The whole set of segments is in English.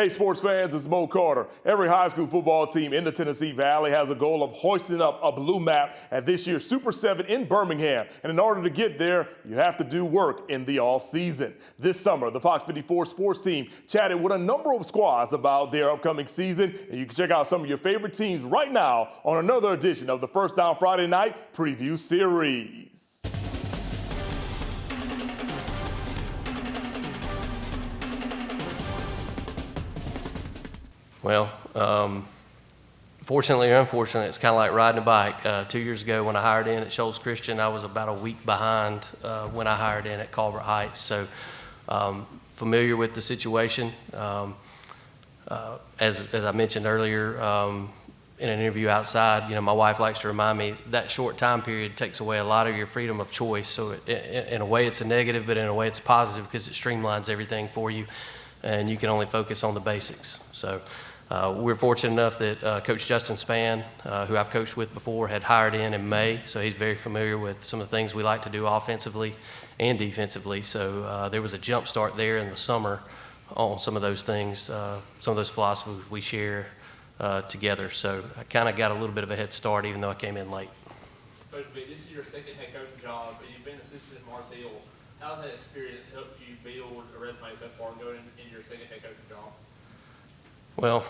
Hey, sports fans, it's Mo Carter. Every high school football team in the Tennessee Valley has a goal of hoisting up a blue map at this year's Super 7 in Birmingham. And in order to get there, you have to do work in the off-season. This summer, the Fox 54 sports team chatted with a number of squads about their upcoming season. And you can check out some of your favorite teams right now on another edition of the First Down Friday Night Preview Series. Well, fortunately or unfortunately, it's kind of like riding a bike. 2 years ago when I hired in at Shoals Christian, I was about a week behind when I hired in at Colbert Heights. So familiar with the situation. As I mentioned earlier in an interview outside, my wife likes to remind me that short time period takes away a lot of your freedom of choice. So in a way it's a negative, but in a way it's positive because it streamlines everything for you and you can only focus on the basics. So we're fortunate enough that Coach Justin Spann, who I've coached with before, had hired in May, so he's very familiar with some of the things we like to do offensively and defensively. So there was a jump start there in the summer on some of those things, some of those philosophies we share together. So I kind of got a little bit of a head start even though I came in late. Coach Vick, this is your second head coaching job, and you've been assistant at Mars Hill. How has that experience helped you build a resume so far going into your second head coaching job? Well,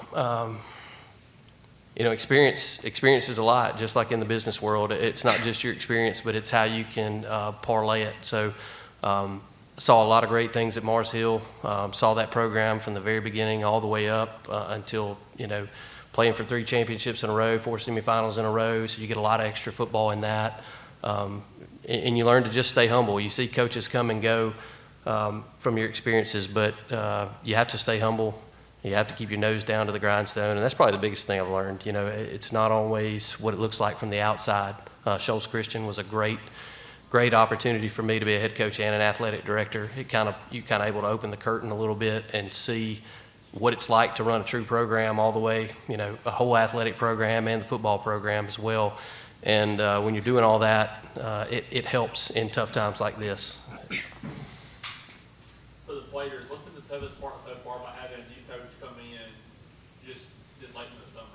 experience is a lot, just like in the business world. It's not just your experience, but it's how you can parlay it. So saw a lot of great things at Mars Hill, saw that program from the very beginning all the way up until, playing for 3 championships in a row, 4 semifinals in a row, so you get a lot of extra football in that. And you learn to just stay humble. You see coaches come and go from your experiences, but you have to stay humble. You have to keep your nose down to the grindstone, and that's probably the biggest thing I've learned. It's not always what it looks like from the outside. Shoals Christian was a great opportunity for me to be a head coach and an athletic director. You kind of able to open the curtain a little bit and see what it's like to run a true program all the way, a whole athletic program and the football program as well. And when you're doing all that, it helps in tough times like this. For the players, what's been the toughest part so far about having a new coach come in just late in the summer?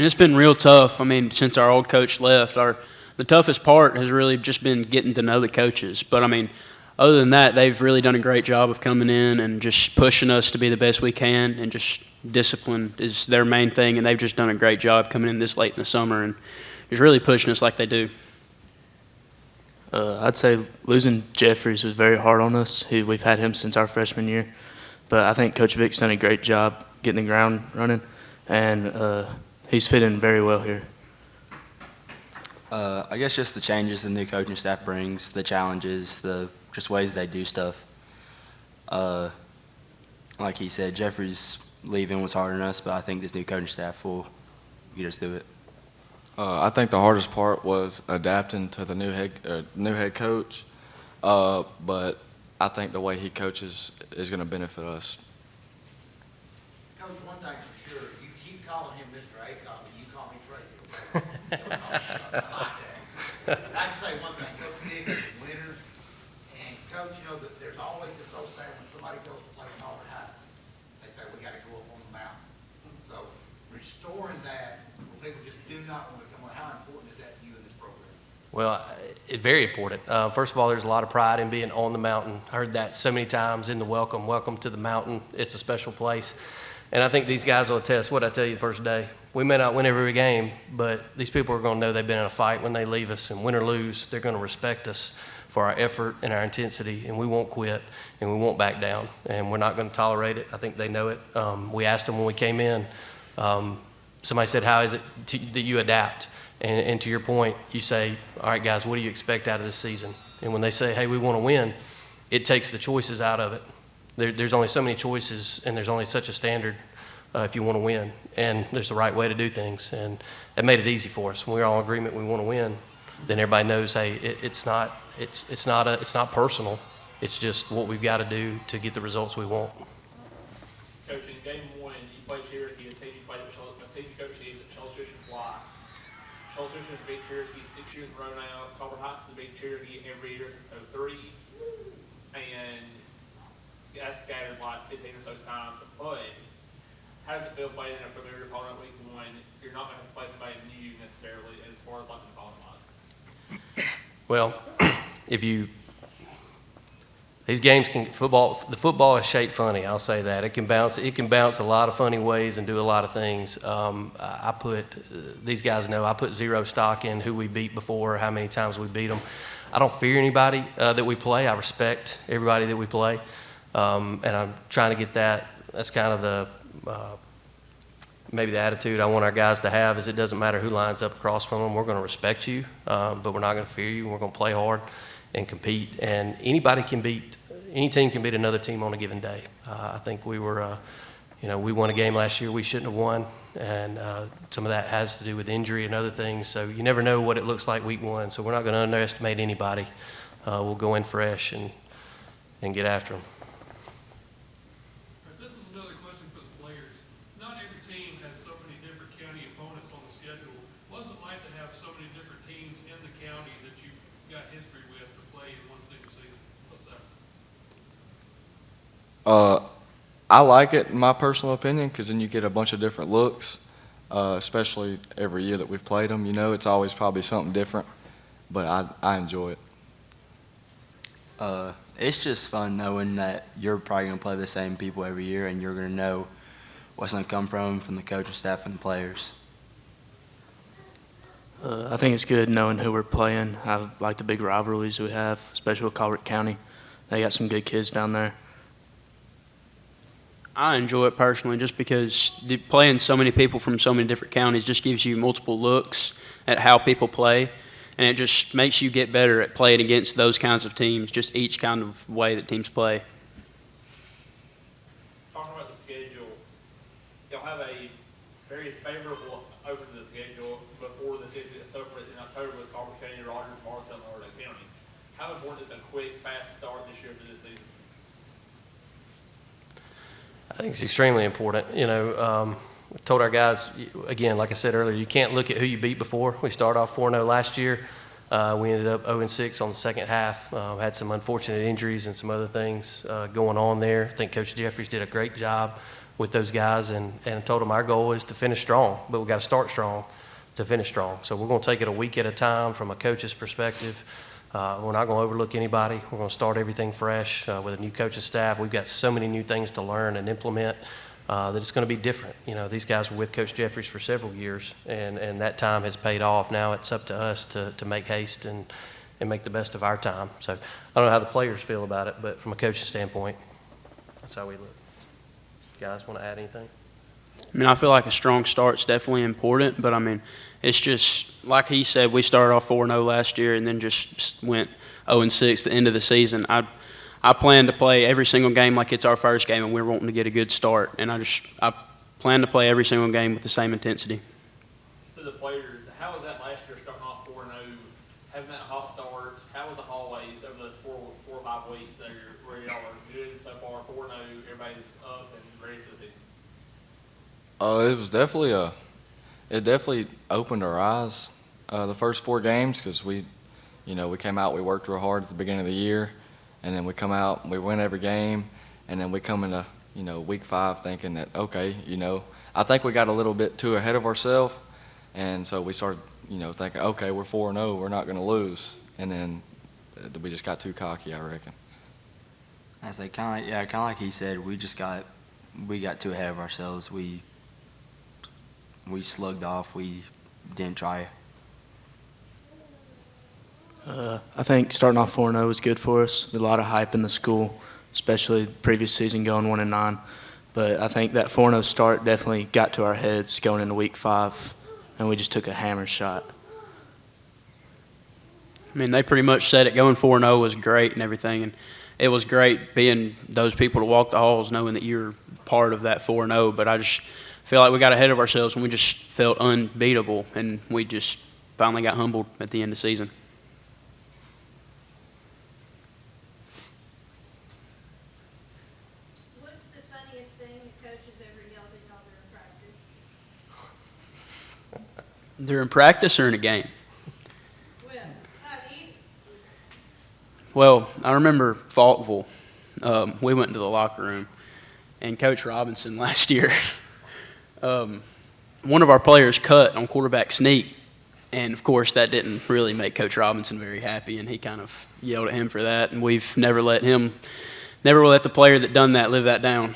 It's been real tough. Since our old coach left, the toughest part has really just been getting to know the coaches. But, other than that, they've really done a great job of coming in and just pushing us to be the best we can, and just discipline is their main thing, and they've just done a great job coming in this late in the summer and just really pushing us like they do. I'd say losing Jeffries was very hard on us. We've had him since our freshman year. But I think Coach Vick's done a great job getting the ground running, and he's fitting very well here. I guess just the changes the new coaching staff brings, the challenges, the just ways they do stuff. Like he said, Jeffries leaving was hard on us, but I think this new coaching staff will get us through it. I think the hardest part was adapting to the new head coach, but I think the way he coaches is going to benefit us. Coach, one thing's for sure, you keep calling him Mr. Acock, and you call me Tracy. Okay? I can say one thing, Coach Vick is a winner, and Coach, there's always this old saying when somebody goes to play Colbert Heights, they say we got to go up on the mountain. So restoring that, when people just do not want to come on, how important is that to you in this program? Well, it's very important. First of all, there's a lot of pride in being on the mountain. I heard that so many times in the welcome to the mountain. It's a special place. And I think these guys will attest what I tell you the first day. We may not win every game, but these people are going to know they've been in a fight when they leave us. And win or lose, they're going to respect us for our effort and our intensity. And we won't quit, and we won't back down. And we're not going to tolerate it. I think they know it. We asked them when we came in. Somebody said, how is it that you adapt? And to your point, you say, all right, guys, what do you expect out of this season? And when they say, hey, we want to win, it takes the choices out of it. There's only so many choices, and there's only such a standard if you want to win. And there's the right way to do things. And that made it easy for us. When we're all in agreement we want to win, then everybody knows, hey, it's not personal. It's just what we've got to do to get the results we want. Coach, in game 1, you played Cherokee, a team you played a team you coached at Shoals Christian twice. Shoals Christian has beat Cherokee 6 years in a row now. Colbert Heights has beat Cherokee every year since 2003. And scattered like 15 or so times, but how does it feel playing in a familiar opponent week one? You're not going to play somebody new necessarily as far as like the opponent wise. Well, these games the football is shaped funny, I'll say that. It can bounce a lot of funny ways and do a lot of things. These guys know I put zero stock in who we beat before, how many times we beat them. I don't fear anybody that we play. I respect everybody that we play. And I'm trying to get that. That's kind of maybe the attitude I want our guys to have is it doesn't matter who lines up across from them. We're going to respect you, but we're not going to fear you. We're going to play hard and compete. And any team can beat another team on a given day. I think we won a game last year we shouldn't have won, and some of that has to do with injury and other things. So you never know what it looks like week one. So we're not going to underestimate anybody. We'll go in fresh and get after them. This is another question for the players. Not every team has so many different county opponents on the schedule. What's it like to have so many different teams in the county that you've got history with to play in one single season? What's that? I like it, in my personal opinion, because then you get a bunch of different looks, especially every year that we've played them. It's always probably something different, but I enjoy it. It's just fun knowing that you're probably going to play the same people every year, and you're going to know what's going to come from the coaching staff and the players. I think it's good knowing who we're playing. I like the big rivalries we have, especially with Colbert County. They got some good kids down there. I enjoy it personally just because playing so many people from so many different counties just gives you multiple looks at how people play, and it just makes you get better at playing against those kinds of teams, just each kind of way that teams play. Talking about the schedule, y'all have a very favorable open to the schedule before the season gets over in October with Colbert County, Rogers, Marcel, and Lauderdale County. How important is a quick, fast start this year for this season? I think it's extremely important. We told our guys, again, like I said earlier, you can't look at who you beat before. We started off 4-0 last year. We ended up 0-6 on the second half. Had some unfortunate injuries and some other things going on there. I think Coach Jeffries did a great job with those guys and told them our goal is to finish strong, but we've got to start strong to finish strong. So we're going to take it a week at a time from a coach's perspective. We're not going to overlook anybody. We're going to start everything fresh with a new coaching staff. We've got so many new things to learn and implement that it's going to be different. These guys were with Coach Jeffries for several years, and that time has paid off. Now it's up to us to make haste and make the best of our time. So I don't know how the players feel about it, but from a coaching standpoint, that's how we look. Guys want to add anything? I feel like a strong start's definitely important, but it's just like he said, we started off 4-0 last year and then just went 0-6 at the end of the season. I plan to play every single game like it's our first game, and we're wanting to get a good start. And I plan to play every single game with the same intensity. To the players, how was that last year starting off 4-0, having that hot start? How was the hallways over those 4 or 5 weeks there where y'all are good so far, 4-0, everybody's up and ready for the season? It was it definitely opened our eyes the first 4 games because we came out, we worked real hard at the beginning of the year, and then we come out and we win every game, and then we come into week 5 thinking that okay, I think we got a little bit too ahead of ourselves, and so we started thinking okay, we're 4-0, we're not going to lose, and then we just got too cocky, I reckon. I say kind of like he said, we got too ahead of ourselves. We slugged off. We didn't try. I think starting off 4-0 was good for us. A lot of hype in the school, especially the previous season going 1-9. But I think that 4-0 start definitely got to our heads going into week 5, and we just took a hammer shot. They pretty much said it. Going 4-0 was great and everything, and it was great being those people to walk the halls knowing that you're part of that 4-0. But I just feel like we got ahead of ourselves and we just felt unbeatable, and we just finally got humbled at the end of the season. What's the funniest thing the coach has ever yelled at y'all during practice? During practice or in a game? Well, either. Well, I remember Falkville. we went into the locker room, and Coach Robinson last year, one of our players cut on quarterback sneak, and of course that didn't really make Coach Robinson very happy, and he kind of yelled at him for that, and we've never let the player that done that live that down.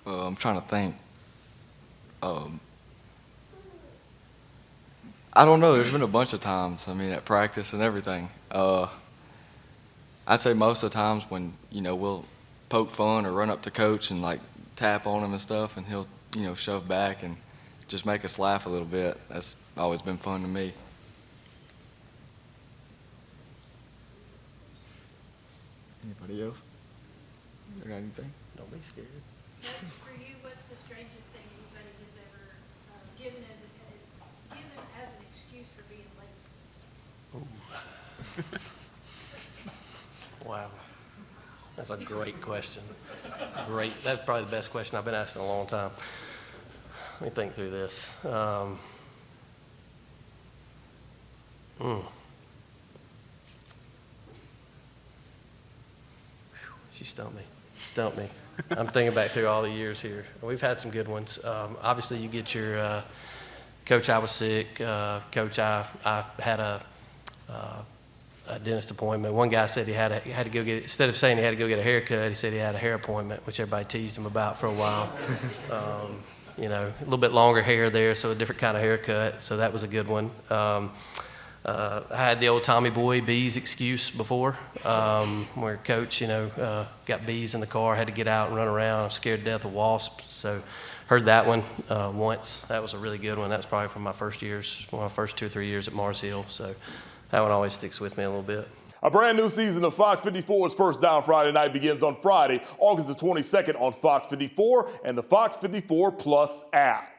I'm trying to think. I don't know. There's been a bunch of times. I mean, at practice and everything. I'd say most of the times when we'll poke fun or run up to coach and like tap on him and stuff, and he'll shove back and just make us laugh a little bit. That's always been fun to me. Anybody else? You got anything? Don't be scared. For you, what's the strangest thing anybody has ever given as an excuse for being late? Wow. That's a great question. Great. That's probably the best question I've been asked in a long time. Let me think through this. She stumped me. I'm thinking back through all the years here. We've had some good ones. Obviously, you get your coach, I was sick. Coach, I had a dentist appointment. One guy said he had to go get, instead of saying he had to go get a haircut, he said he had a hair appointment, which everybody teased him about for a while. A little bit longer hair there, so a different kind of haircut. So that was a good one. I had the old Tommy Boy bees excuse before, where coach, got bees in the car, had to get out and run around. I'm scared to death of wasps. So heard that one once. That was a really good one. That was probably from my first 2 or 3 years at Mars Hill. So that one always sticks with me a little bit. A brand new season of Fox 54's First Down Friday Night begins on Friday, August the 22nd on Fox 54 and the Fox 54 Plus app.